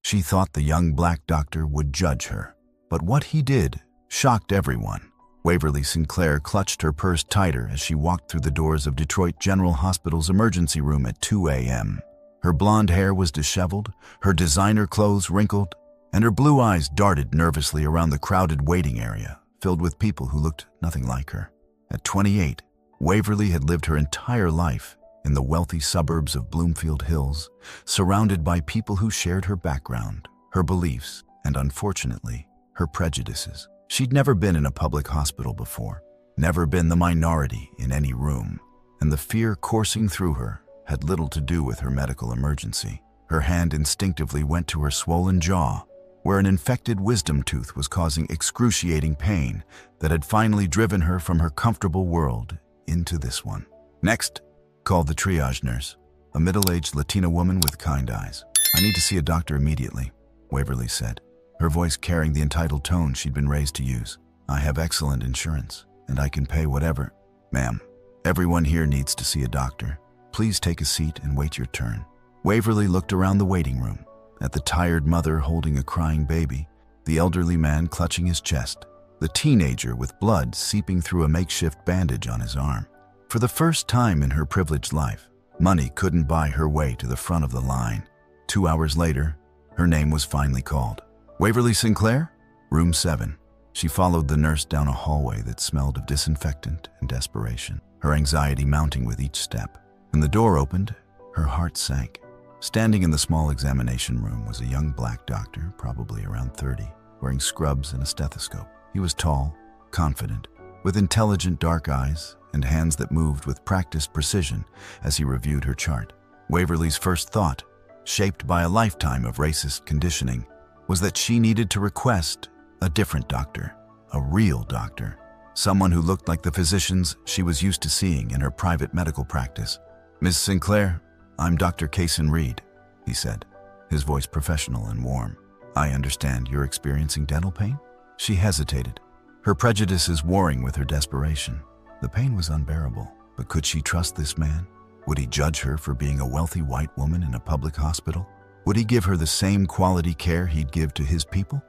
She thought the young black doctor would judge her, but what he did shocked everyone. Waverly Sinclair clutched her purse tighter as she walked through the doors of Detroit General Hospital's emergency room at 2 a.m. Her blonde hair was disheveled, her designer clothes wrinkled, and her blue eyes darted nervously around the crowded waiting area, filled with people who looked nothing like her. At 28, Waverly had lived her entire life in the wealthy suburbs of Bloomfield Hills, surrounded by people who shared her background, her beliefs, and unfortunately, her prejudices. She'd never been in a public hospital before, never been the minority in any room, and the fear coursing through her had little to do with her medical emergency. Her hand instinctively went to her swollen jaw, where an infected wisdom tooth was causing excruciating pain that had finally driven her from her comfortable world into this one. "Next," called the triage nurse, a middle-aged Latina woman with kind eyes. "I need to see a doctor immediately," Waverly said, her voice carrying the entitled tone she'd been raised to use. "I have excellent insurance, and I can pay whatever." "Ma'am, everyone here needs to see a doctor. Please take a seat and wait your turn." Waverly looked around the waiting room, at the tired mother holding a crying baby, the elderly man clutching his chest, the teenager with blood seeping through a makeshift bandage on his arm. For the first time in her privileged life, money couldn't buy her way to the front of the line. 2 hours later, her name was finally called. "Waverly Sinclair? Room 7. She followed the nurse down a hallway that smelled of disinfectant and desperation, her anxiety mounting with each step. When the door opened, her heart sank. Standing in the small examination room was a young black doctor, probably around 30, wearing scrubs and a stethoscope. He was tall, confident, with intelligent dark eyes and hands that moved with practiced precision as he reviewed her chart. Waverly's first thought, shaped by a lifetime of racist conditioning, was that she needed to request a different doctor, a real doctor, someone who looked like the physicians she was used to seeing in her private medical practice. "Ms. Sinclair, I'm Dr. Cason Reid," he said, his voice professional and warm. "I understand you're experiencing dental pain?" She hesitated, her prejudices warring with her desperation. The pain was unbearable, but could she trust this man? Would he judge her for being a wealthy white woman in a public hospital? Would he give her the same quality care he'd give to his people?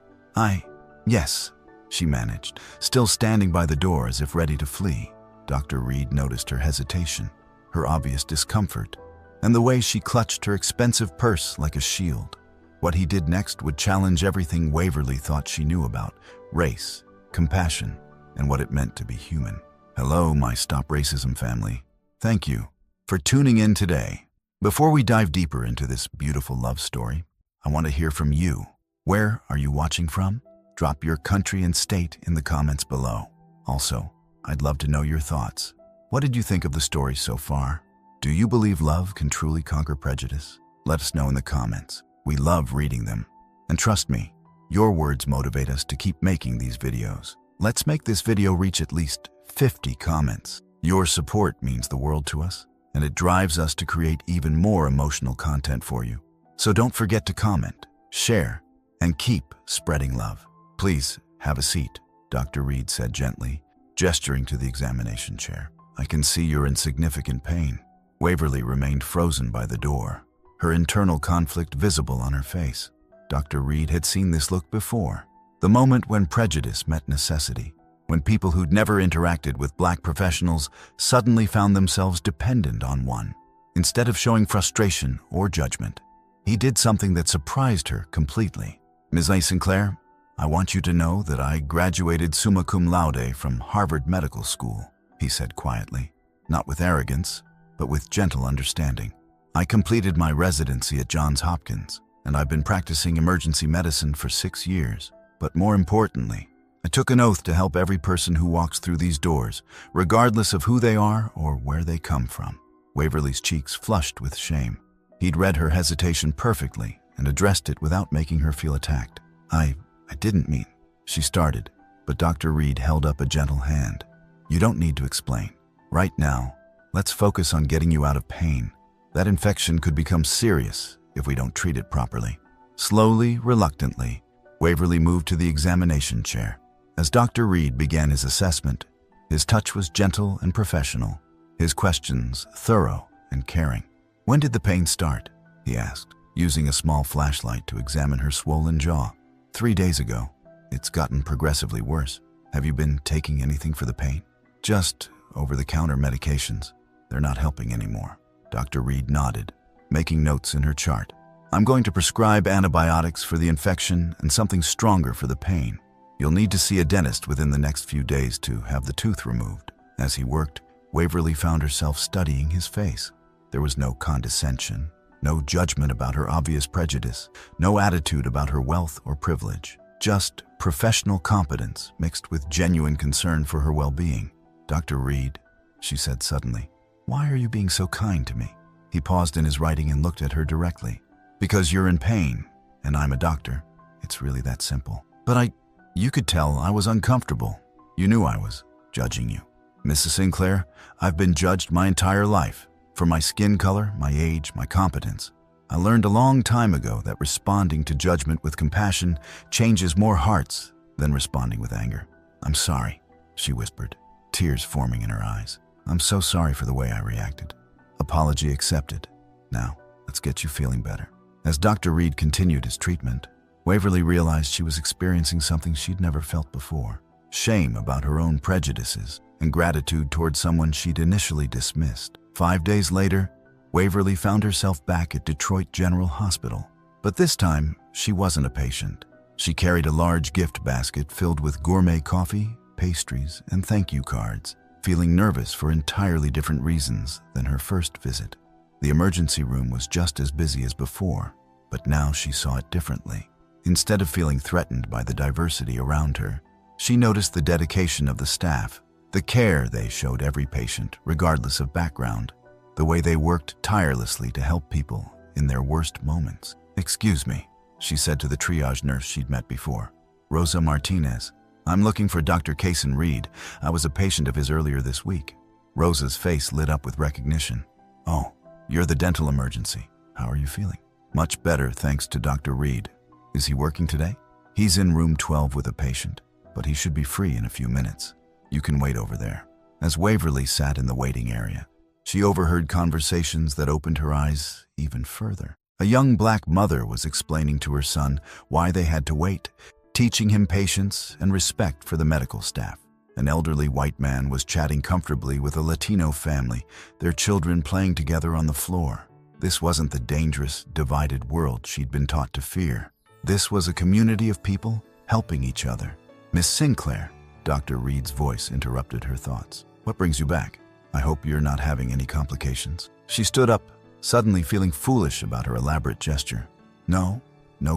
Yes, she managed, still standing by the door as if ready to flee. Dr. Reid noticed her hesitation, her obvious discomfort, and the way she clutched her expensive purse like a shield. What he did next would challenge everything Waverly thought she knew about race, compassion, and what it meant to be human. "Hello, my Stop Racism family. Thank you for tuning in today. Before we dive deeper into this beautiful love story, I want to hear from you. Where are you watching from? Drop your country and state in the comments below. Also, I'd love to know your thoughts. What did you think of the story so far? Do you believe love can truly conquer prejudice? Let us know in the comments. We love reading them. And trust me, your words motivate us to keep making these videos. Let's make this video reach at least 50 comments. Your support means the world to us, and it drives us to create even more emotional content for you. So don't forget to comment, share, and keep spreading love. "Please have a seat," Dr. Reid said gently, gesturing to the examination chair. "I can see you're in significant pain." Waverly remained frozen by the door, her internal conflict visible on her face. Dr. Reid had seen this look before, the moment when prejudice met necessity, when people who'd never interacted with black professionals suddenly found themselves dependent on one. Instead of showing frustration or judgment, he did something that surprised her completely. "Ms. Sinclair, I want you to know that I graduated summa cum laude from Harvard Medical School," he said quietly, not with arrogance, but with gentle understanding. "I completed my residency at Johns Hopkins, and I've been practicing emergency medicine for 6 years. But more importantly, I took an oath to help every person who walks through these doors, regardless of who they are or where they come from." Waverly's cheeks flushed with shame. He'd read her hesitation perfectly and addressed it without making her feel attacked. I didn't mean," she started, but Dr. Reid held up a gentle hand. "You don't need to explain. Right now, let's focus on getting you out of pain. That infection could become serious if we don't treat it properly." Slowly, reluctantly, Waverly moved to the examination chair. As Dr. Reid began his assessment, his touch was gentle and professional, his questions thorough and caring. "When did the pain start?" he asked. using a small flashlight to examine her swollen jaw. 3 days ago. It's gotten progressively worse. Have you been taking anything for the pain? Just over-the-counter medications. They're not helping anymore. Dr. Reid nodded, making notes in her chart. I'm going to prescribe antibiotics for the infection and something stronger for the pain. You'll need to see a dentist within the next few days to have the tooth removed. As he worked, Waverly found herself studying his face. There was no condescension, no judgment about her obvious prejudice, no attitude about her wealth or privilege. Just professional competence mixed with genuine concern for her well-being. Dr. Reid, she said suddenly, why are you being so kind to me? He paused in his writing and looked at her directly. Because you're in pain, and I'm a doctor. It's really that simple. But you could tell I was uncomfortable. You knew I was judging you. Mrs. Sinclair, I've been judged my entire life. For my skin color, my age, my competence. I learned a long time ago that responding to judgment with compassion changes more hearts than responding with anger. I'm sorry, she whispered, tears forming in her eyes. I'm so sorry for the way I reacted. Apology accepted. Now, let's get you feeling better. As Dr. Reid continued his treatment, Waverly realized she was experiencing something she'd never felt before. Shame about her own prejudices and gratitude toward someone she'd initially dismissed. 5 days later, Waverly found herself back at Detroit General Hospital. But this time, she wasn't a patient. She carried a large gift basket filled with gourmet coffee, pastries, and thank you cards, feeling nervous for entirely different reasons than her first visit. The emergency room was just as busy as before, but now she saw it differently. Instead of feeling threatened by the diversity around her, she noticed the dedication of the staff, the care they showed every patient, regardless of background, the way they worked tirelessly to help people in their worst moments. Excuse me, she said to the triage nurse she'd met before. Rosa Martinez. I'm looking for Dr. Cason Reid. I was a patient of his earlier this week. Rosa's face lit up with recognition. Oh, you're the dental emergency. How are you feeling? Much better, thanks to Dr. Reid. Is he working today? He's in room 12 with a patient, but he should be free in a few minutes. You can wait over there. As Waverly sat in the waiting area, she overheard conversations that opened her eyes even further. A young black mother was explaining to her son why they had to wait, teaching him patience and respect for the medical staff. An elderly white man was chatting comfortably with a Latino family, their children playing together on the floor. This wasn't the dangerous, divided world she'd been taught to fear. This was a community of people helping each other. Miss Sinclair, Dr. Reid's voice interrupted her thoughts. What brings you back? I hope you're not having any complications. She stood up, suddenly feeling foolish about her elaborate gesture. No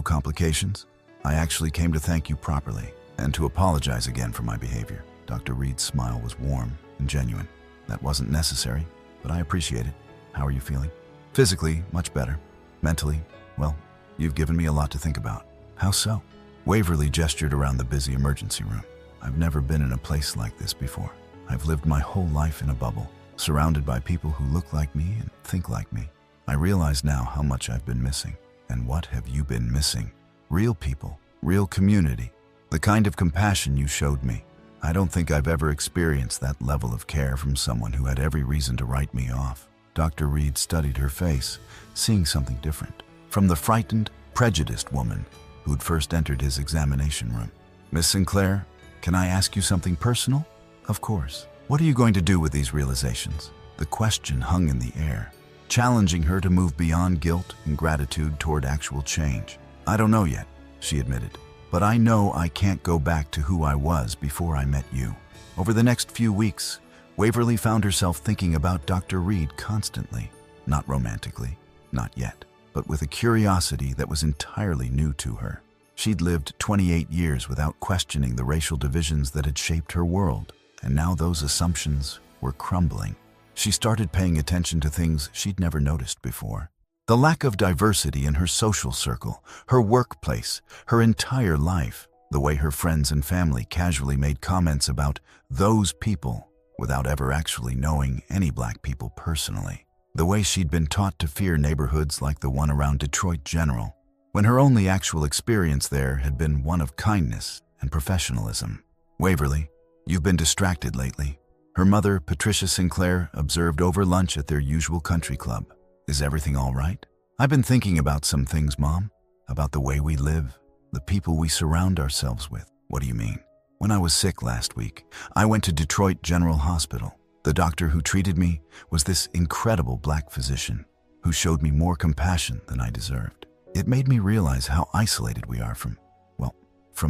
complications. I actually came to thank you properly and to apologize again for my behavior. Dr. Reid's smile was warm and genuine. That wasn't necessary, but I appreciate it. How are you feeling? Physically, much better. Mentally, well, you've given me a lot to think about. How so? Waverly gestured around the busy emergency room. I've never been in a place like this before. I've lived my whole life in a bubble, surrounded by people who look like me and think like me. I realize now how much I've been missing. And what have you been missing? Real people, real community, the kind of compassion you showed me. I don't think I've ever experienced that level of care from someone who had every reason to write me off. Dr. Reid studied her face, seeing something different. From the frightened, prejudiced woman who'd first entered his examination room. Miss Sinclair, can I ask you something personal? Of course. What are you going to do with these realizations? The question hung in the air, challenging her to move beyond guilt and gratitude toward actual change. I don't know yet, she admitted, but I know I can't go back to who I was before I met you. Over the next few weeks, Waverly found herself thinking about Dr. Reid constantly, not romantically, not yet, but with a curiosity that was entirely new to her. She'd lived 28 years without questioning the racial divisions that had shaped her world, and now those assumptions were crumbling. She started paying attention to things she'd never noticed before. The lack of diversity in her social circle, her workplace, her entire life, the way her friends and family casually made comments about those people without ever actually knowing any black people personally. The way she'd been taught to fear neighborhoods like the one around Detroit General, when her only actual experience there had been one of kindness and professionalism. Waverly, you've been distracted lately. Her mother, Patricia Sinclair, observed over lunch at their usual country club. Is everything all right? I've been thinking about some things, Mom. About the way we live, the people we surround ourselves with. What do you mean? When I was sick last week, I went to Detroit General Hospital. The doctor who treated me was this incredible black physician who showed me more compassion than I deserved. It made me realize how isolated we are from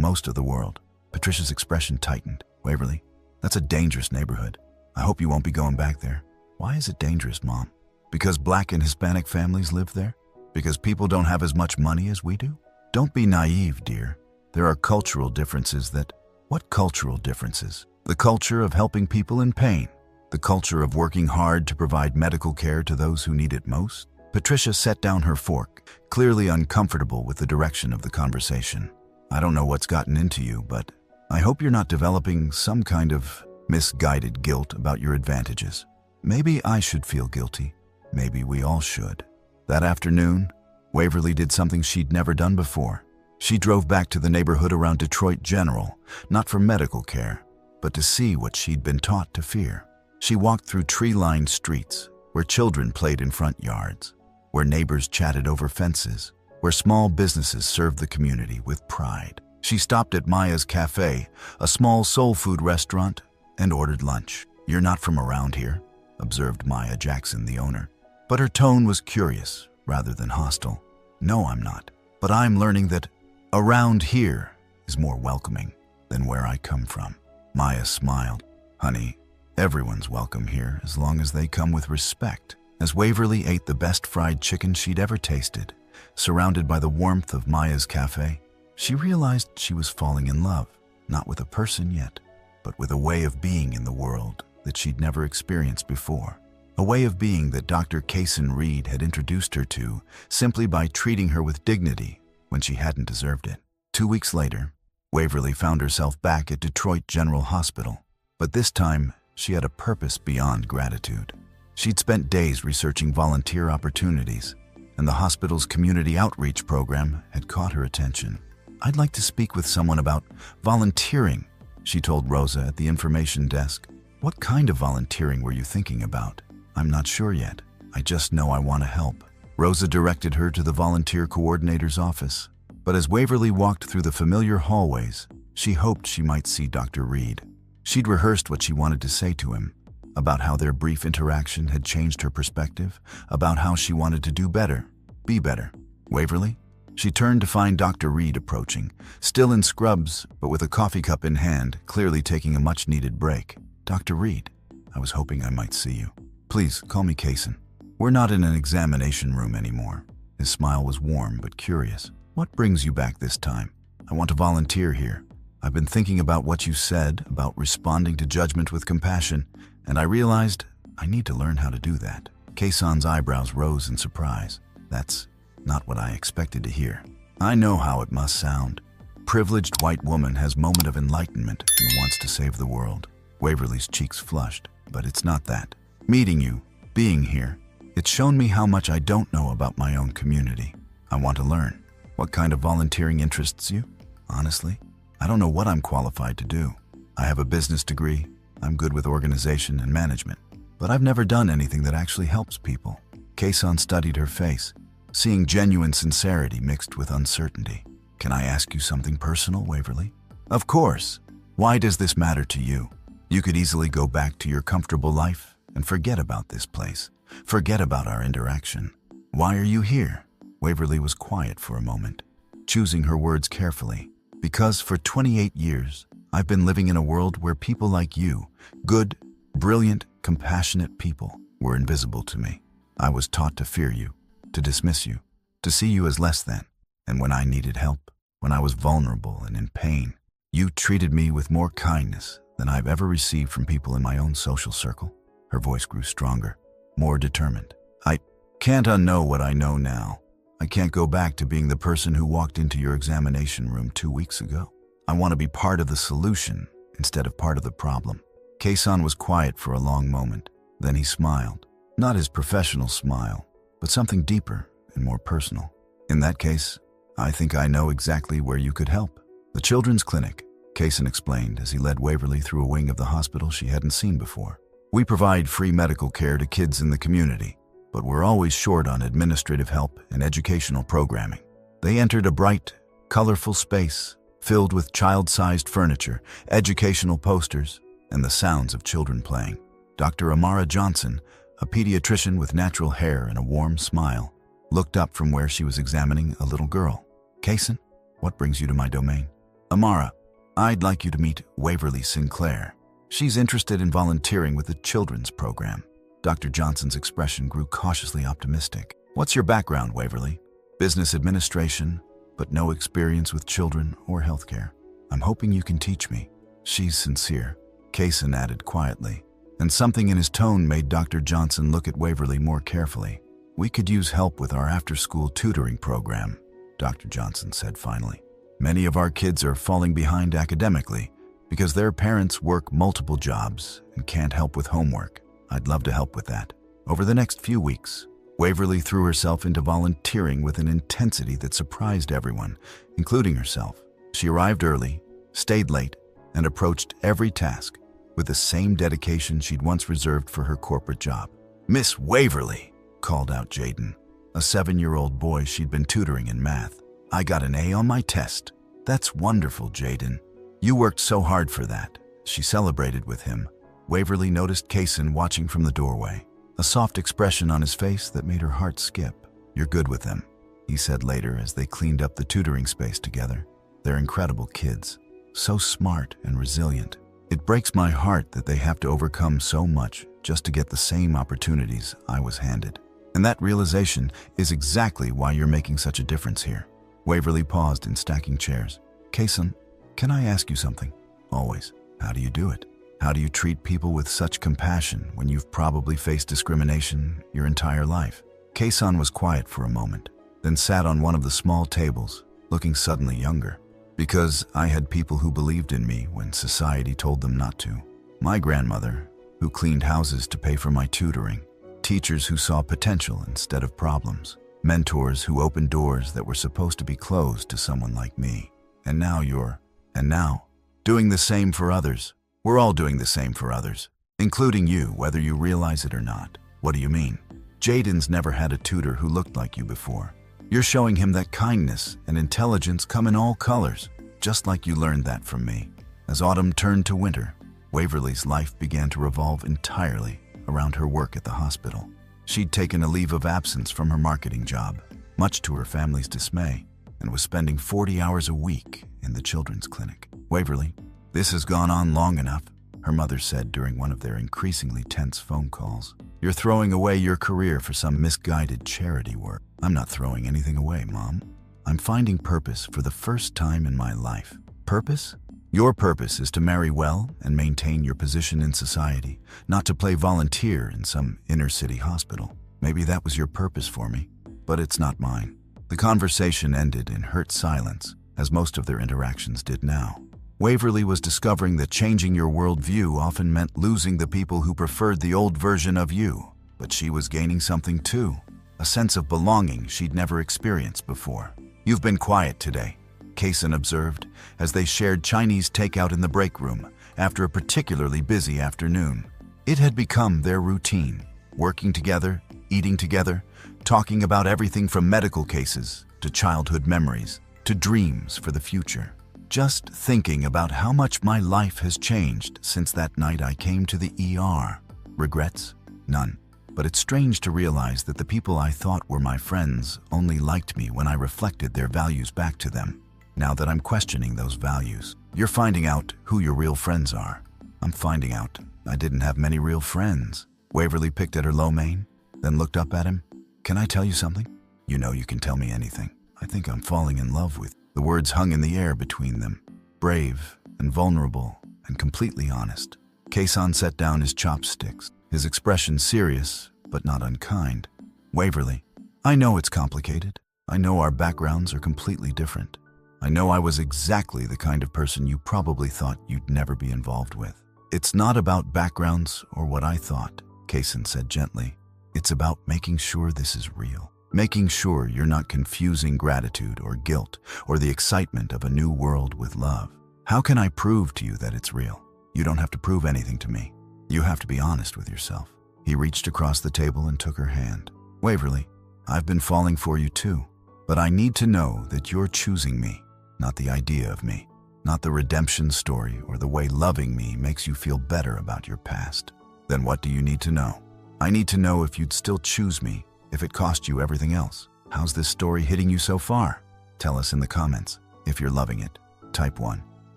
most of the world. Patricia's expression tightened. Waverly, that's a dangerous neighborhood. I hope you won't be going back there. Why is it dangerous, Mom? Because Black and Hispanic families live there? Because people don't have as much money as we do? Don't be naive, dear. There are cultural differences that... What cultural differences? The culture of helping people in pain. The culture of working hard to provide medical care to those who need it most. Patricia set down her fork, clearly uncomfortable with the direction of the conversation. I don't know what's gotten into you, but I hope you're not developing some kind of misguided guilt about your advantages. Maybe I should feel guilty. Maybe we all should. That afternoon, Waverly did something she'd never done before. She drove back to the neighborhood around Detroit General, not for medical care, but to see what she'd been taught to fear. She walked through tree-lined streets, where children played in front yards, where neighbors chatted over fences, where small businesses served the community with pride. She stopped at Maya's Cafe, a small soul food restaurant, and ordered lunch. "You're not from around here," observed Maya Jackson, the owner. But her tone was curious rather than hostile. "No, I'm not. But I'm learning that around here is more welcoming than where I come from." Maya smiled. "Honey, everyone's welcome here as long as they come with respect." As Waverly ate the best fried chicken she'd ever tasted, surrounded by the warmth of Maya's Cafe, she realized she was falling in love, not with a person yet, but with a way of being in the world that she'd never experienced before. A way of being that Dr. Cason Reid had introduced her to simply by treating her with dignity when she hadn't deserved it. 2 weeks later, Waverly found herself back at Detroit General Hospital, but this time she had a purpose beyond gratitude. She'd spent days researching volunteer opportunities, and the hospital's community outreach program had caught her attention. "I'd like to speak with someone about volunteering," she told Rosa at the information desk. "What kind of volunteering were you thinking about?" "I'm not sure yet. I just know I want to help." Rosa directed her to the volunteer coordinator's office. But as Waverly walked through the familiar hallways, she hoped she might see Dr. Reid. She'd rehearsed what she wanted to say to him, about how their brief interaction had changed her perspective, about how she wanted to do better, be better. "Waverly?" She turned to find Dr. Reid approaching, still in scrubs, but with a coffee cup in hand, clearly taking a much-needed break. "Dr. Reid, I was hoping I might see you. Please, call me Cason. We're not in an examination room anymore." His smile was warm but curious. "What brings you back this time?" "I want to volunteer here. I've been thinking about what you said, about responding to judgment with compassion, and I realized I need to learn how to do that." Cason's eyebrows rose in surprise. "That's not what I expected to hear." "I know how it must sound. Privileged white woman has moment of enlightenment and wants to save the world." Waverly's cheeks flushed. "But it's not that. Meeting you, being here, it's shown me how much I don't know about my own community. I want to learn." "What kind of volunteering interests you?" "Honestly, I don't know what I'm qualified to do. I have a business degree. I'm good with organization and management. But I've never done anything that actually helps people." Cason studied her face, seeing genuine sincerity mixed with uncertainty. "Can I ask you something personal, Waverly?" "Of course. Why does this matter to you? You could easily go back to your comfortable life and forget about this place. Forget about our interaction. Why are you here?" Waverly was quiet for a moment, choosing her words carefully. "Because for 28 years, I've been living in a world where people like you, good, brilliant, compassionate people, were invisible to me. I was taught to fear you, to dismiss you, to see you as less than. And when I needed help, when I was vulnerable and in pain, you treated me with more kindness than I've ever received from people in my own social circle." Her voice grew stronger, more determined. "I can't unknow what I know now. I can't go back to being the person who walked into your examination room 2 weeks ago. I want to be part of the solution instead of part of the problem." Cason was quiet for a long moment. Then he smiled. Not his professional smile, but something deeper and more personal. "In that case, I think I know exactly where you could help. The children's clinic," Cason explained as he led Waverly through a wing of the hospital she hadn't seen before. "We provide free medical care to kids in the community. but were always short on administrative help and educational programming. They entered a bright, colorful space filled with child-sized furniture, educational posters, and the sounds of children playing. Dr. Amara Johnson, a pediatrician with natural hair and a warm smile, looked up from where she was examining a little girl. "Cason, what brings you to my domain?" "Amara, I'd like you to meet Waverly Sinclair. She's interested in volunteering with the children's program." Dr. Johnson's expression grew cautiously optimistic. "What's your background, Waverly?" "Business administration, but no experience with children or healthcare. I'm hoping you can teach me." "She's sincere," Cason added quietly, and something in his tone made Dr. Johnson look at Waverly more carefully. "We could use help with our after-school tutoring program," Dr. Johnson said finally. "Many of our kids are falling behind academically because their parents work multiple jobs and can't help with homework. I'd love to help with that." Over the next few weeks, Waverly threw herself into volunteering with an intensity that surprised everyone, including herself. She arrived early, stayed late, and approached every task with the same dedication she'd once reserved for her corporate job. "Miss Waverly," called out Jaden, a 7-year-old boy she'd been tutoring in math. "I got an A on my test." "That's wonderful, Jaden. You worked so hard for that." She celebrated with him. Waverly noticed Cason watching from the doorway, a soft expression on his face that made her heart skip. "You're good with them," he said later as they cleaned up the tutoring space together. "They're incredible kids, so smart and resilient. It breaks my heart that they have to overcome so much just to get the same opportunities I was handed. And that realization is exactly why you're making such a difference here." Waverly paused in stacking chairs. "Cason, can I ask you something?" "Always. How do you do it? How do you treat people with such compassion when you've probably faced discrimination your entire life?" Cason was quiet for a moment, then sat on one of the small tables, looking suddenly younger. "Because I had people who believed in me when society told them not to. My grandmother, who cleaned houses to pay for my tutoring. Teachers who saw potential instead of problems. Mentors who opened doors that were supposed to be closed to someone like me. And now doing the same for others. We're all doing the same for others, including you, whether you realize it or not." "What do you mean?" "Jaden's never had a tutor who looked like you before. You're showing him that kindness and intelligence come in all colors, just like you learned that from me." As autumn turned to winter, Waverly's life began to revolve entirely around her work at the hospital. She'd taken a leave of absence from her marketing job, much to her family's dismay, and was spending 40 hours a week in the children's clinic. "Waverly, this has gone on long enough," her mother said during one of their increasingly tense phone calls. "You're throwing away your career for some misguided charity work." "I'm not throwing anything away, Mom. I'm finding purpose for the first time in my life." "Purpose? Your purpose is to marry well and maintain your position in society, not to play volunteer in some inner-city hospital. Maybe that was your purpose for me, but it's not mine." The conversation ended in hurt silence, as most of their interactions did now. Waverly was discovering that changing your worldview often meant losing the people who preferred the old version of you. But she was gaining something too, a sense of belonging she'd never experienced before. "You've been quiet today," Cason observed, as they shared Chinese takeout in the break room after a particularly busy afternoon. It had become their routine, working together, eating together, talking about everything from medical cases to childhood memories to dreams for the future. "Just thinking about how much my life has changed since that night I came to the ER. Regrets? None. But it's strange to realize that the people I thought were my friends only liked me when I reflected their values back to them. Now that I'm questioning those values." "You're finding out who your real friends are." "I'm finding out I didn't have many real friends." Waverly picked at her lo mein, then looked up at him. "Can I tell you something?" "You know you can tell me anything. I think I'm falling in love with." The words hung in the air between them, brave and vulnerable and completely honest. Cason set down his chopsticks, his expression serious but not unkind. "Waverly, I know it's complicated. I know our backgrounds are completely different. I know I was exactly the kind of person you probably thought you'd never be involved with. It's not about backgrounds or what I thought," Cason said gently. "It's about making sure this is real. Making sure you're not confusing gratitude or guilt or the excitement of a new world with love. How can I prove to you that it's real? You don't have to prove anything to me. You have to be honest with yourself." He reached across the table and took her hand. Waverly, I've been falling for you too, but I need to know that you're choosing me, not the idea of me, not the redemption story or the way loving me makes you feel better about your past. Then what do you need to know? I need to know if you'd still choose me if it cost you everything else. How's this story hitting you so far? Tell us in the comments. If you're loving it, type 1.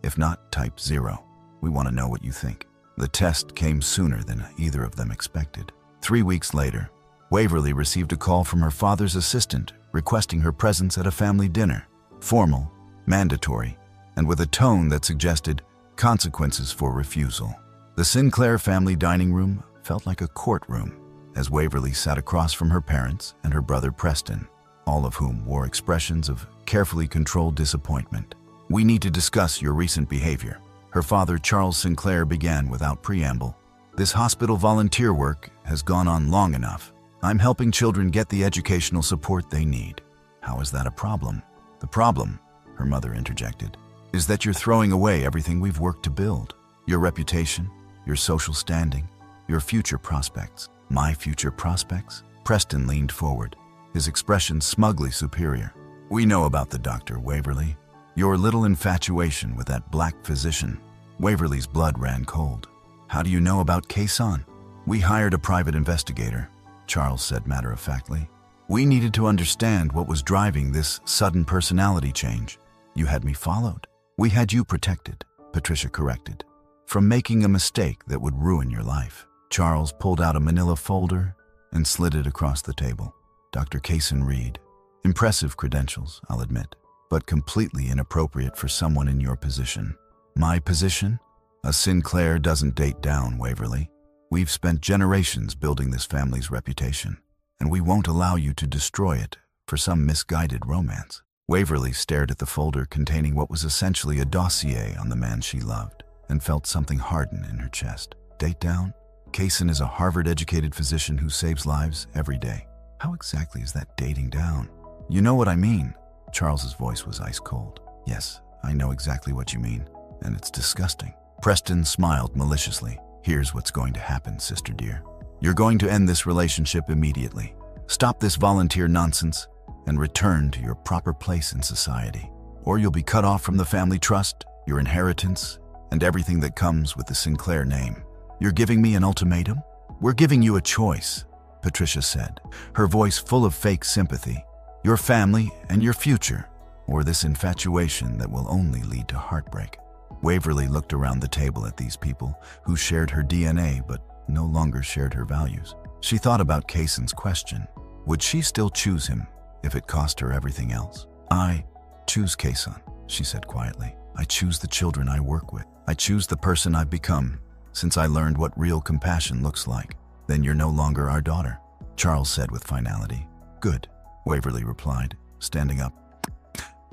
If not, type 0. We want to know what you think. The test came sooner than either of them expected. 3 weeks later, Waverly received a call from her father's assistant requesting her presence at a family dinner. Formal, mandatory, and with a tone that suggested consequences for refusal. The Sinclair family dining room felt like a courtroom as Waverly sat across from her parents and her brother Preston, all of whom wore expressions of carefully controlled disappointment. "We need to discuss your recent behavior," her father Charles Sinclair began without preamble. "This hospital volunteer work has gone on long enough. I'm helping children get the educational support they need. How is that a problem?" "The problem," her mother interjected, "is that you're throwing away everything we've worked to build. Your reputation, your social standing, your future prospects." "My future prospects?" Preston leaned forward, his expression smugly superior. "We know about the doctor, Waverly. Your little infatuation with that black physician." Waverly's blood ran cold. "How do you know about Cason?" "We hired a private investigator," Charles said matter-of-factly. "We needed to understand what was driving this sudden personality change. You had me followed. We had you protected," Patricia corrected, "from making a mistake that would ruin your life." Charles pulled out a manila folder and slid it across the table. "Dr. Cason Reid. Impressive credentials, I'll admit, but completely inappropriate for someone in your position." "My position? A Sinclair doesn't date down, Waverly. We've spent generations building this family's reputation, and we won't allow you to destroy it for some misguided romance." Waverly stared at the folder containing what was essentially a dossier on the man she loved and felt something harden in her chest. "Date down? Cason is a Harvard-educated physician who saves lives every day. How exactly is that dating down?" "You know what I mean." Charles's voice was ice cold. "Yes, I know exactly what you mean, and it's disgusting." Preston smiled maliciously. "Here's what's going to happen, sister dear. You're going to end this relationship immediately. Stop this volunteer nonsense and return to your proper place in society. Or you'll be cut off from the family trust, your inheritance, and everything that comes with the Sinclair name." "You're giving me an ultimatum?" "We're giving you a choice," Patricia said, her voice full of fake sympathy. "Your family and your future, or this infatuation that will only lead to heartbreak." Waverly looked around the table at these people who shared her DNA but no longer shared her values. She thought about Cason's question. Would she still choose him if it cost her everything else? "I choose Cason," she said quietly. "I choose the children I work with. I choose the person I've become since I learned what real compassion looks like." "Then you're no longer our daughter," Charles said with finality. "Good," Waverly replied, standing up.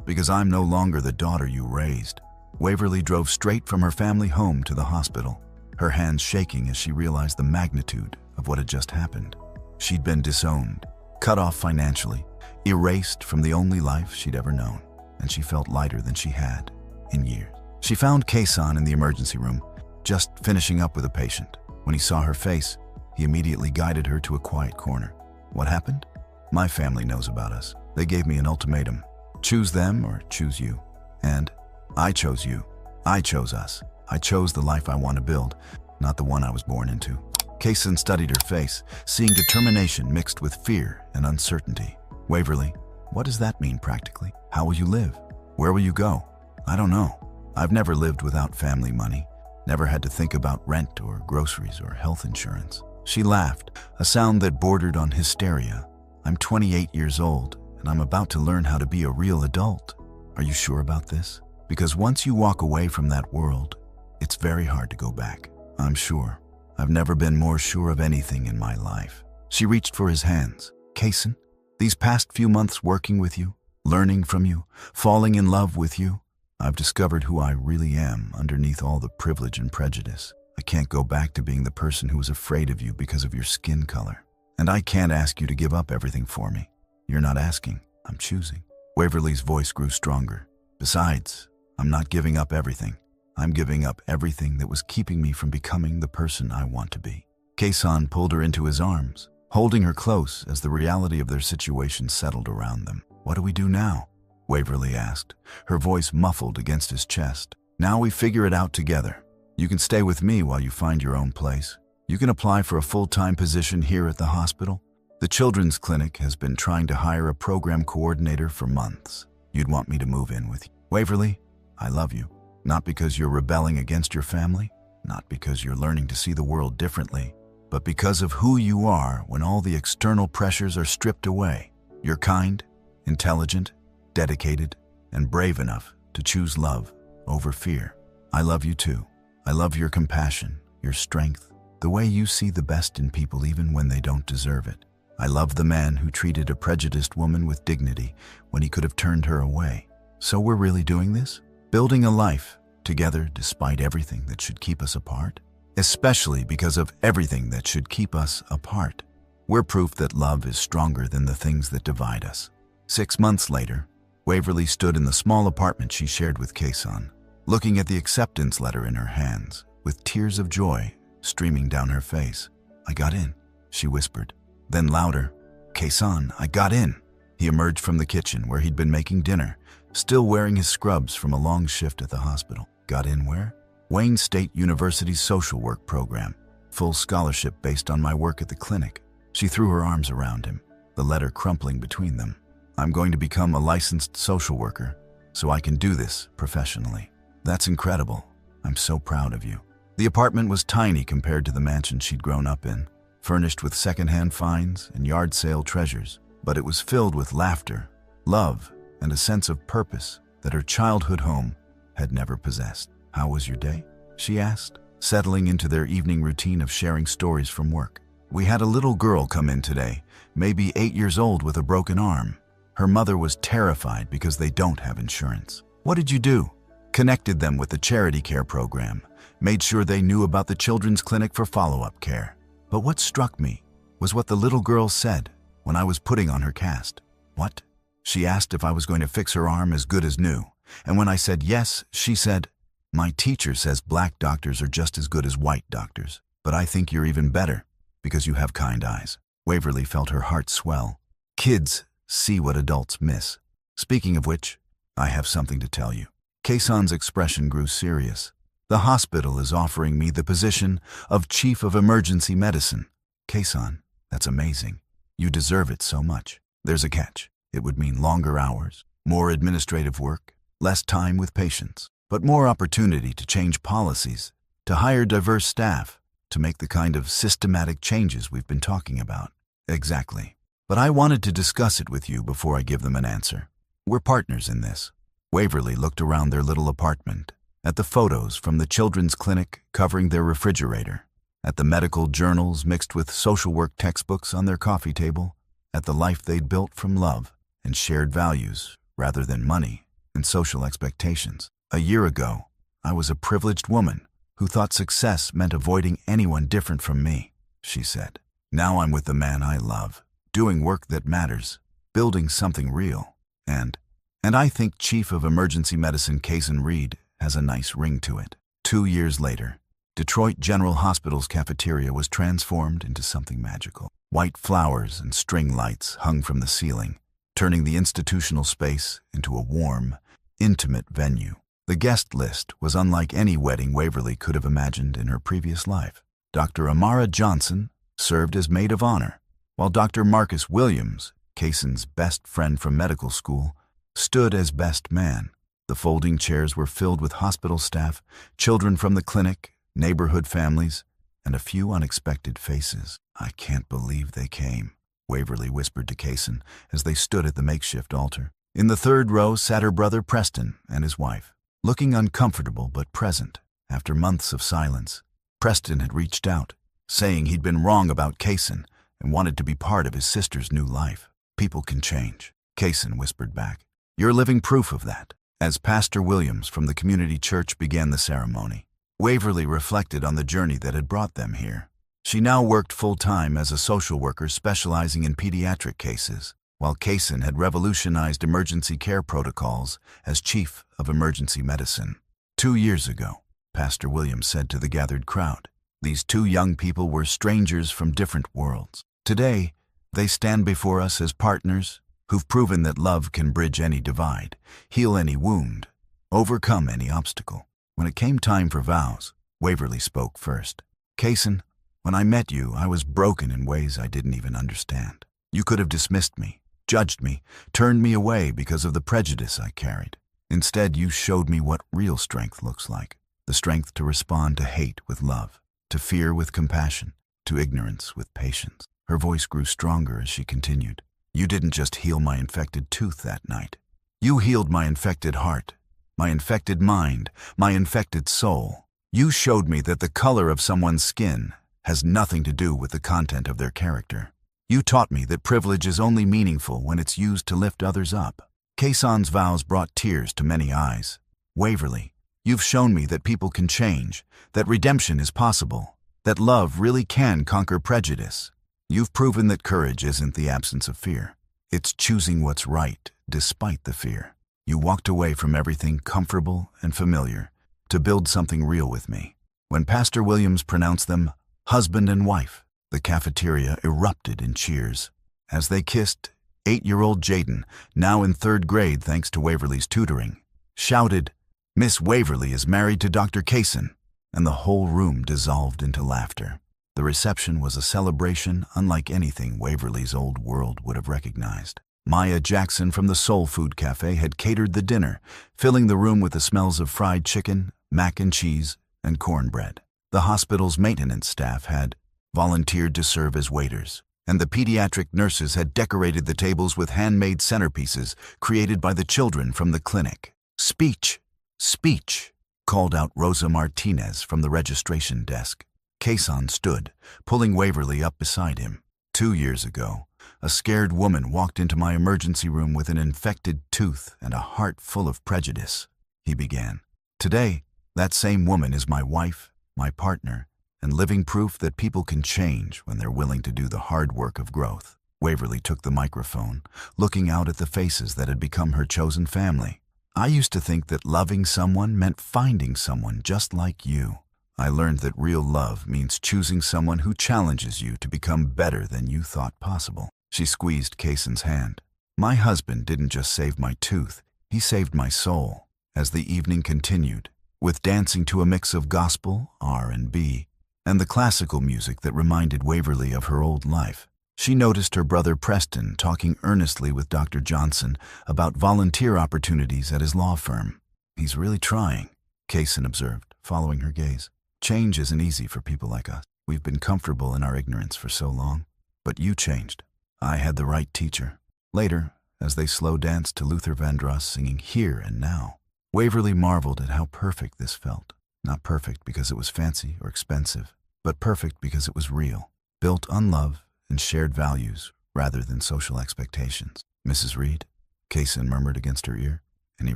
"Because I'm no longer the daughter you raised." Waverly drove straight from her family home to the hospital, her hands shaking as she realized the magnitude of what had just happened. She'd been disowned, cut off financially, erased from the only life she'd ever known, and she felt lighter than she had in years. She found Cason in the emergency room, just finishing up with a patient. When he saw her face, he immediately guided her to a quiet corner. "What happened?" "My family knows about us. They gave me an ultimatum. Choose them or choose you. And I chose you. I chose us. I chose the life I want to build, not the one I was born into." Cason studied her face, seeing determination mixed with fear and uncertainty. "Waverly, what does that mean practically? How will you live? Where will you go?" "I don't know. I've never lived without family money. Never had to think about rent or groceries or health insurance." She laughed, a sound that bordered on hysteria. "I'm 28 years old, and I'm about to learn how to be a real adult. Are you sure about this? Because once you walk away from that world, it's very hard to go back." "I'm sure. I've never been more sure of anything in my life." She reached for his hands. "Cason, these past few months working with you, learning from you, falling in love with you, I've discovered who I really am underneath all the privilege and prejudice. I can't go back to being the person who was afraid of you because of your skin color. And I can't ask you to give up everything for me. You're not asking, I'm choosing." Waverly's voice grew stronger. "Besides, I'm not giving up everything. I'm giving up everything that was keeping me from becoming the person I want to be." Cason pulled her into his arms, holding her close as the reality of their situation settled around them. "What do we do now?" Waverly asked, her voice muffled against his chest. "Now we figure it out together. You can stay with me while you find your own place. You can apply for a full-time position here at the hospital. The children's clinic has been trying to hire a program coordinator for months. You'd want me to move in with you. Waverly, I love you. Not because you're rebelling against your family, not because you're learning to see the world differently, but because of who you are when all the external pressures are stripped away. You're kind, intelligent, dedicated, and brave enough to choose love over fear. I love you too. I love your compassion, your strength, the way you see the best in people even when they don't deserve it. I love the man who treated a prejudiced woman with dignity when he could have turned her away. So we're really doing this? Building a life together despite everything that should keep us apart? Especially because of everything that should keep us apart. We're proof that love is stronger than the things that divide us. 6 months later, Waverly stood in the small apartment she shared with Cason, looking at the acceptance letter in her hands, with tears of joy streaming down her face. "I got in," she whispered. Then louder, "Cason, I got in." He emerged from the kitchen where he'd been making dinner, still wearing his scrubs from a long shift at the hospital. Got in where? Wayne State University's social work program. Full scholarship based on my work at the clinic. She threw her arms around him, the letter crumpling between them. "I'm going to become a licensed social worker, so I can do this professionally." "That's incredible. I'm so proud of you." The apartment was tiny compared to the mansion she'd grown up in, furnished with secondhand finds and yard sale treasures, but it was filled with laughter, love, and a sense of purpose that her childhood home had never possessed. "How was your day?" she asked, settling into their evening routine of sharing stories from work. "We had a little girl come in today, maybe 8 years old with a broken arm. Her mother was terrified because they don't have insurance. What did you do?" "Connected them with the charity care program, made sure they knew about the children's clinic for follow-up care. But what struck me was what the little girl said when I was putting on her cast." "What?" "She asked if I was going to fix her arm as good as new, and when I said yes, she said, 'My teacher says black doctors are just as good as white doctors, but I think you're even better because you have kind eyes.'" Waverly felt her heart swell. Kids see what adults miss. "Speaking of which, I have something to tell you." Cason's expression grew serious. "The hospital is offering me the position of Chief of Emergency Medicine." "Cason, that's amazing. You deserve it so much. There's a catch. It would mean longer hours, more administrative work, less time with patients, but more opportunity to change policies, to hire diverse staff, to make the kind of systematic changes we've been talking about." "Exactly. But I wanted to discuss it with you before I give them an answer. We're partners in this." Waverly looked around their little apartment, at the photos from the children's clinic covering their refrigerator, at the medical journals mixed with social work textbooks on their coffee table, at the life they'd built from love and shared values rather than money and social expectations. "A year ago, I was a privileged woman who thought success meant avoiding anyone different from me," she said. "Now I'm with the man I love, doing work that matters, building something real, and I think Chief of Emergency Medicine Cason Reid has a nice ring to it." 2 years later, Detroit General Hospital's cafeteria was transformed into something magical. White flowers and string lights hung from the ceiling, turning the institutional space into a warm, intimate venue. The guest list was unlike any wedding Waverly could have imagined in her previous life. Dr. Amara Johnson served as maid of honor, while Dr. Marcus Williams, Cason's best friend from medical school, stood as best man. The folding chairs were filled with hospital staff, children from the clinic, neighborhood families, and a few unexpected faces. "I can't believe they came," Waverly whispered to Cason as they stood at the makeshift altar. In the third row sat her brother Preston and his wife, looking uncomfortable but present. After months of silence, Preston had reached out, saying he'd been wrong about Cason and wanted to be part of his sister's new life. "People can change," Cason whispered back. "You're living proof of that." As Pastor Williams from the community church began the ceremony, Waverly reflected on the journey that had brought them here. She now worked full-time as a social worker specializing in pediatric cases, while Cason had revolutionized emergency care protocols as Chief of Emergency Medicine. 2 years ago, Pastor Williams said to the gathered crowd, these two young people were strangers from different worlds. Today, they stand before us as partners who've proven that love can bridge any divide, heal any wound, overcome any obstacle. When it came time for vows, Waverly spoke first. Cason, when I met you, I was broken in ways I didn't even understand. You could have dismissed me, judged me, turned me away because of the prejudice I carried. Instead, you showed me what real strength looks like. The strength to respond to hate with love, to fear with compassion, to ignorance with patience. Her voice grew stronger as she continued. You didn't just heal my infected tooth that night. You healed my infected heart, my infected mind, my infected soul. You showed me that the color of someone's skin has nothing to do with the content of their character. You taught me that privilege is only meaningful when it's used to lift others up. Cason's vows brought tears to many eyes. Waverly, you've shown me that people can change, that redemption is possible, that love really can conquer prejudice. You've proven that courage isn't the absence of fear. It's choosing what's right despite the fear. You walked away from everything comfortable and familiar to build something real with me. When Pastor Williams pronounced them husband and wife, the cafeteria erupted in cheers. As they kissed, 8-year-old Jaden, now in 3rd grade thanks to Waverly's tutoring, shouted, "Miss Waverly is married to Dr. Cason," and the whole room dissolved into laughter. The reception was a celebration unlike anything Waverly's old world would have recognized. Maya Jackson from the Soul Food Cafe had catered the dinner, filling the room with the smells of fried chicken, mac and cheese, and cornbread. The hospital's maintenance staff had volunteered to serve as waiters, and the pediatric nurses had decorated the tables with handmade centerpieces created by the children from the clinic. "Speech! Speech!" called out Rosa Martinez from the registration desk. Cason stood, pulling Waverly up beside him. 2 years ago, a scared woman walked into my emergency room with an infected tooth and a heart full of prejudice, he began. Today, that same woman is my wife, my partner, and living proof that people can change when they're willing to do the hard work of growth. Waverly took the microphone, looking out at the faces that had become her chosen family. I used to think that loving someone meant finding someone just like you. I learned that real love means choosing someone who challenges you to become better than you thought possible. She squeezed Cason's hand. My husband didn't just save my tooth, he saved my soul. As the evening continued, with dancing to a mix of gospel, R&B, and the classical music that reminded Waverly of her old life, she noticed her brother Preston talking earnestly with Dr. Johnson about volunteer opportunities at his law firm. He's really trying, Cason observed, following her gaze. Change isn't easy for people like us. We've been comfortable in our ignorance for so long. But you changed. I had the right teacher. Later, as they slow danced to Luther Vandross singing Here and Now, Waverly marveled at how perfect this felt. Not perfect because it was fancy or expensive, but perfect because it was real, built on love and shared values rather than social expectations. Mrs. Reid, Cason murmured against her ear. Any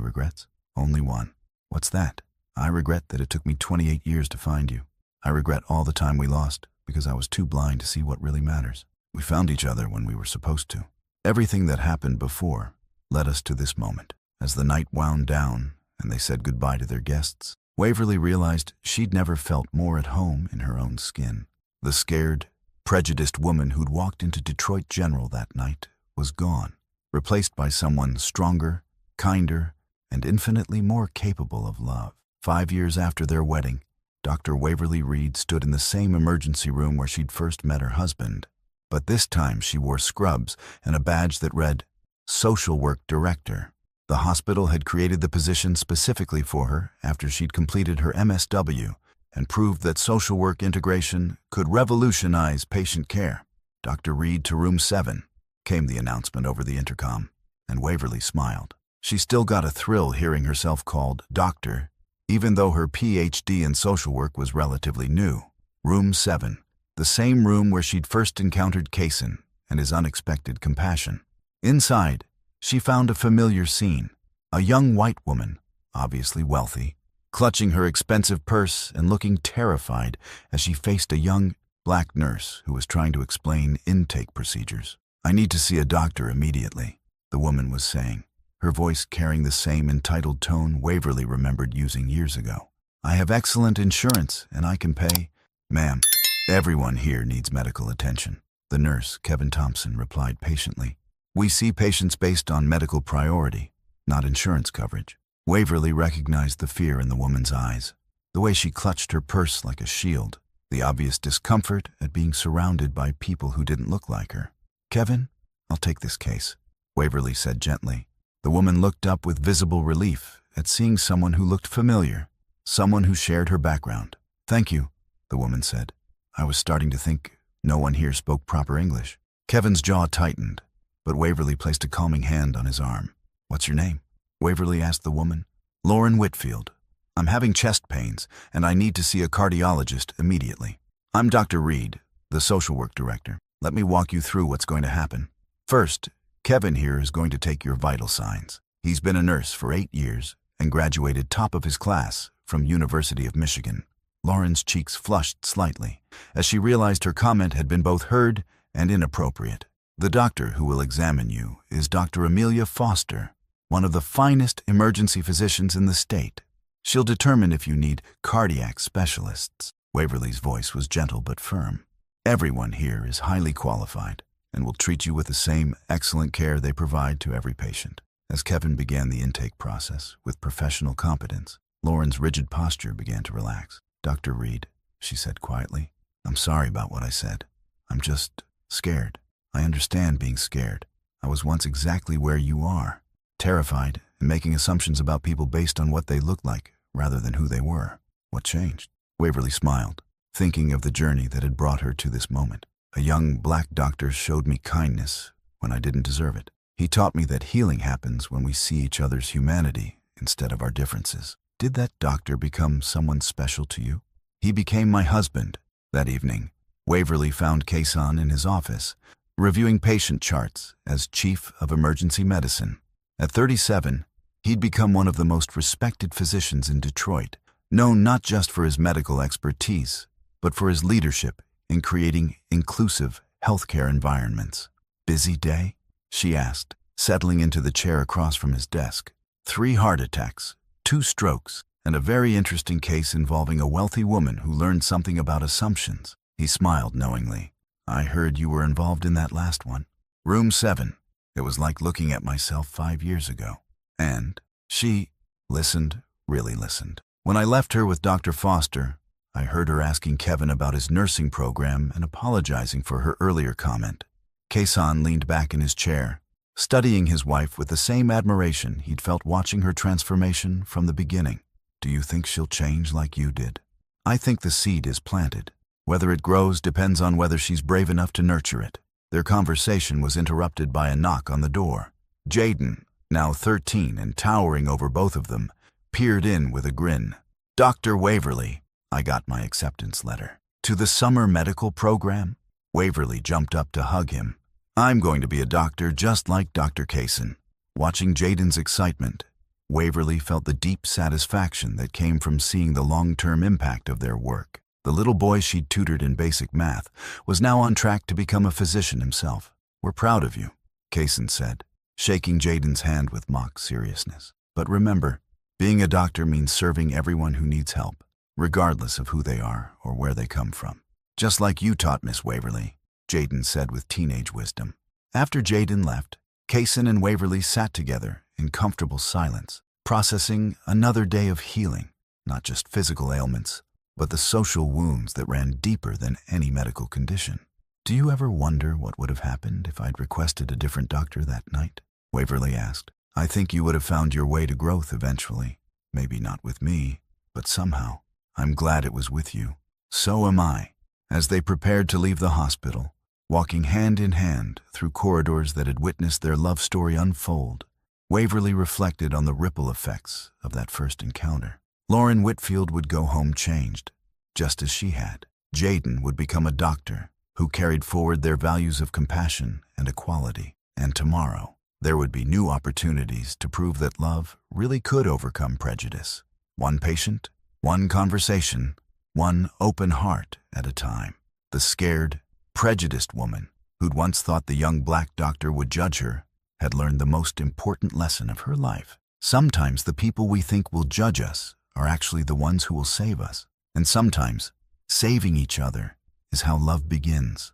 regrets? Only one. What's that? I regret that it took me 28 years to find you. I regret all the time we lost because I was too blind to see what really matters. We found each other when we were supposed to. Everything that happened before led us to this moment. As the night wound down and they said goodbye to their guests, Waverly realized she'd never felt more at home in her own skin. The scared, prejudiced woman who'd walked into Detroit General that night was gone, replaced by someone stronger, kinder, and infinitely more capable of love. 5 years after their wedding, Dr. Waverly Reid stood in the same emergency room where she'd first met her husband. But this time she wore scrubs and a badge that read, Social Work Director. The hospital had created the position specifically for her after she'd completed her MSW and proved that social work integration could revolutionize patient care. Dr. Reid to room 7, came the announcement over the intercom, and Waverly smiled. She still got a thrill hearing herself called doctor, even though her PhD in social work was relatively new. Room 7, the same room where she'd first encountered Cason and his unexpected compassion. Inside, she found a familiar scene. A young white woman, obviously wealthy, clutching her expensive purse and looking terrified as she faced a young black nurse who was trying to explain intake procedures. I need to see a doctor immediately, the woman was saying, her voice carrying the same entitled tone Waverly remembered using years ago. I have excellent insurance and I can pay. Ma'am, everyone here needs medical attention. The nurse, Kevin Thompson, replied patiently. We see patients based on medical priority, not insurance coverage. Waverly recognized the fear in the woman's eyes, the way she clutched her purse like a shield, the obvious discomfort at being surrounded by people who didn't look like her. Kevin, I'll take this case, Waverly said gently. The woman looked up with visible relief at seeing someone who looked familiar, someone who shared her background. Thank you, the woman said. I was starting to think no one here spoke proper English. Kevin's jaw tightened, but Waverly placed a calming hand on his arm. What's your name? Waverly asked the woman. Lauren Whitfield. I'm having chest pains, and I need to see a cardiologist immediately. I'm Dr. Reid, the social work director. Let me walk you through what's going to happen. First, Kevin here is going to take your vital signs. He's been a nurse for 8 years and graduated top of his class from University of Michigan. Lauren's cheeks flushed slightly as she realized her comment had been both heard and inappropriate. The doctor who will examine you is Dr. Amelia Foster, one of the finest emergency physicians in the state. She'll determine if you need cardiac specialists. Waverly's voice was gentle but firm. Everyone here is highly qualified and will treat you with the same excellent care they provide to every patient. As Kevin began the intake process with professional competence, Lauren's rigid posture began to relax. Dr. Reid, she said quietly, I'm sorry about what I said. I'm just scared. I understand being scared. I was once exactly where you are, terrified and making assumptions about people based on what they looked like rather than who they were. What changed? Waverly smiled, thinking of the journey that had brought her to this moment. A young black doctor showed me kindness when I didn't deserve it. He taught me that healing happens when we see each other's humanity instead of our differences. Did that doctor become someone special to you? He became my husband. That evening, Waverly found Cason in his office, reviewing patient charts as chief of emergency medicine. At 37, he'd become one of the most respected physicians in Detroit, known not just for his medical expertise, but for his leadership in creating inclusive healthcare environments. Busy day? She asked, settling into the chair across from his desk. 3 heart attacks, 2 strokes, and a very interesting case involving a wealthy woman who learned something about assumptions. He smiled knowingly. I heard you were involved in that last one. Room 7. It was like looking at myself 5 years ago. And she listened, really listened. When I left her with Dr. Foster, I heard her asking Kevin about his nursing program and apologizing for her earlier comment. Cason leaned back in his chair, studying his wife with the same admiration he'd felt watching her transformation from the beginning. Do you think she'll change like you did? I think the seed is planted. Whether it grows depends on whether she's brave enough to nurture it. Their conversation was interrupted by a knock on the door. Jaden, now 13 and towering over both of them, peered in with a grin. Dr. Waverly, I got my acceptance letter. To the summer medical program? Waverly jumped up to hug him. I'm going to be a doctor just like Dr. Cason. Watching Jaden's excitement, Waverly felt the deep satisfaction that came from seeing the long-term impact of their work. The little boy she'd tutored in basic math was now on track to become a physician himself. We're proud of you, Cason said, shaking Jaden's hand with mock seriousness. But remember, being a doctor means serving everyone who needs help, regardless of who they are or where they come from. Just like you taught, Miss Waverly, Jaden said with teenage wisdom. After Jaden left, Cason and Waverly sat together in comfortable silence, processing another day of healing, not just physical ailments, but the social wounds that ran deeper than any medical condition. Do you ever wonder what would have happened if I'd requested a different doctor that night? Waverly asked. I think you would have found your way to growth eventually. Maybe not with me, but somehow. I'm glad it was with you. So am I. As they prepared to leave the hospital, walking hand in hand through corridors that had witnessed their love story unfold, Waverly reflected on the ripple effects of that first encounter. Lauren Whitfield would go home changed, just as she had. Jaden would become a doctor who carried forward their values of compassion and equality. And tomorrow, there would be new opportunities to prove that love really could overcome prejudice. One patient, one conversation, one open heart at a time. The scared, prejudiced woman who'd once thought the young black doctor would judge her had learned the most important lesson of her life. Sometimes the people we think will judge us are actually the ones who will save us. And sometimes, saving each other is how love begins.